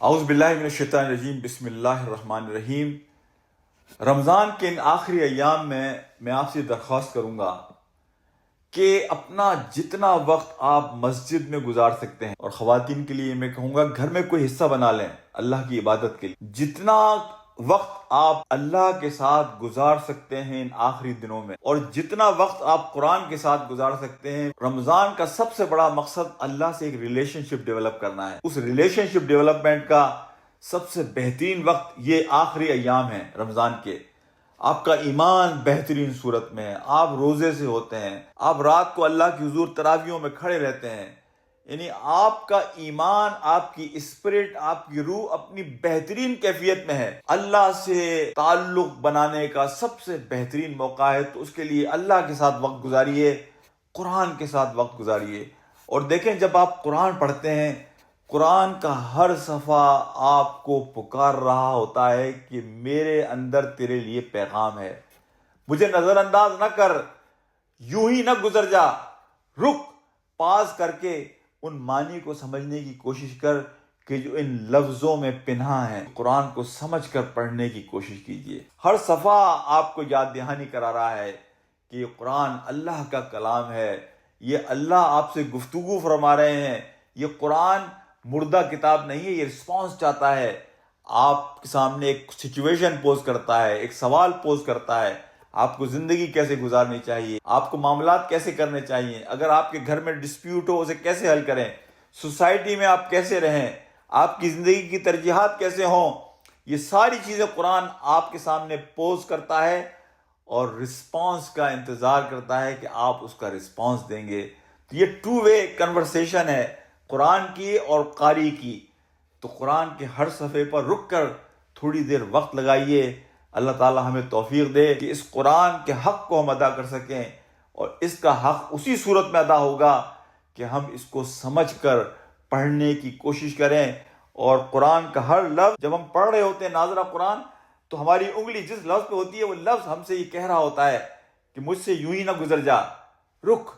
اعوذ باللہ من الشیطان الرجیم، بسم اللہ الرحمن الرحیم۔ رمضان کے ان آخری ایام میں آپ سے درخواست کروں گا کہ اپنا جتنا وقت آپ مسجد میں گزار سکتے ہیں، اور خواتین کے لیے میں کہوں گا گھر میں کوئی حصہ بنا لیں اللہ کی عبادت کے لیے، جتنا وقت آپ اللہ کے ساتھ گزار سکتے ہیں ان آخری دنوں میں، اور جتنا وقت آپ قرآن کے ساتھ گزار سکتے ہیں۔ رمضان کا سب سے بڑا مقصد اللہ سے ایک ریلیشن شپ ڈیولپ کرنا ہے۔ اس ریلیشن شپ ڈیولپمنٹ کا سب سے بہترین وقت یہ آخری ایام ہیں رمضان کے۔ آپ کا ایمان بہترین صورت میں ہے، آپ روزے سے ہوتے ہیں، آپ رات کو اللہ کی حضور تراویحوں میں کھڑے رہتے ہیں، یعنی آپ کا ایمان، آپ کی اسپرٹ، آپ کی روح اپنی بہترین کیفیت میں ہے۔ اللہ سے تعلق بنانے کا سب سے بہترین موقع ہے، تو اس کے لیے اللہ کے ساتھ وقت گزاریے، قرآن کے ساتھ وقت گزاریے۔ اور دیکھیں جب آپ قرآن پڑھتے ہیں، قرآن کا ہر صفحہ آپ کو پکار رہا ہوتا ہے کہ میرے اندر تیرے لیے پیغام ہے، مجھے نظر انداز نہ کر، یوں ہی نہ گزر جا، رک، پاز کر کے ان معنی کو سمجھنے کی کوشش کر کہ جو ان لفظوں میں پنہا ہے۔ قرآن کو سمجھ کر پڑھنے کی کوشش کیجیے۔ ہر صفحہ آپ کو یاد دہانی کرا رہا ہے کہ یہ قرآن اللہ کا کلام ہے، یہ اللہ آپ سے گفتگو فرما رہے ہیں۔ یہ قرآن مردہ کتاب نہیں ہے، یہ رسپانس چاہتا ہے، آپ کے سامنے ایک سچویشن پوز کرتا ہے، ایک سوال پوز کرتا ہے، آپ کو زندگی کیسے گزارنی چاہیے، آپ کو معاملات کیسے کرنے چاہیے، اگر آپ کے گھر میں ڈسپیوٹ ہو اسے کیسے حل کریں، سوسائٹی میں آپ کیسے رہیں، آپ کی زندگی کی ترجیحات کیسے ہوں، یہ ساری چیزیں قرآن آپ کے سامنے پوز کرتا ہے اور رسپانس کا انتظار کرتا ہے کہ آپ اس کا رسپانس دیں گے۔ تو یہ ٹو وے کنورسیشن ہے قرآن کی اور قاری کی۔ تو قرآن کے ہر صفحے پر رک کر تھوڑی دیر وقت لگائیے۔ اللہ تعالی ہمیں توفیق دے کہ اس قرآن کے حق کو ہم ادا کر سکیں، اور اس کا حق اسی صورت میں ادا ہوگا کہ ہم اس کو سمجھ کر پڑھنے کی کوشش کریں، اور قرآن کا ہر لفظ جب ہم پڑھ رہے ہوتے ہیں ناظرہ قرآن، تو ہماری انگلی جس لفظ پہ ہوتی ہے وہ لفظ ہم سے یہ کہہ رہا ہوتا ہے کہ مجھ سے یوں ہی نہ گزر جا، رک،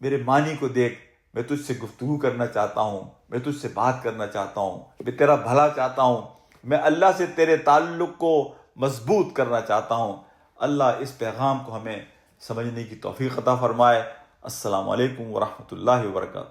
میرے معنی کو دیکھ، میں تجھ سے گفتگو کرنا چاہتا ہوں، میں تجھ سے بات کرنا چاہتا ہوں، میں تیرا بھلا چاہتا ہوں، میں اللہ سے تیرے تعلق کو مضبوط کرنا چاہتا ہوں۔ اللہ اس پیغام کو ہمیں سمجھنے کی توفیق عطا فرمائے۔ السلام علیکم ورحمۃ اللہ وبرکاتہ۔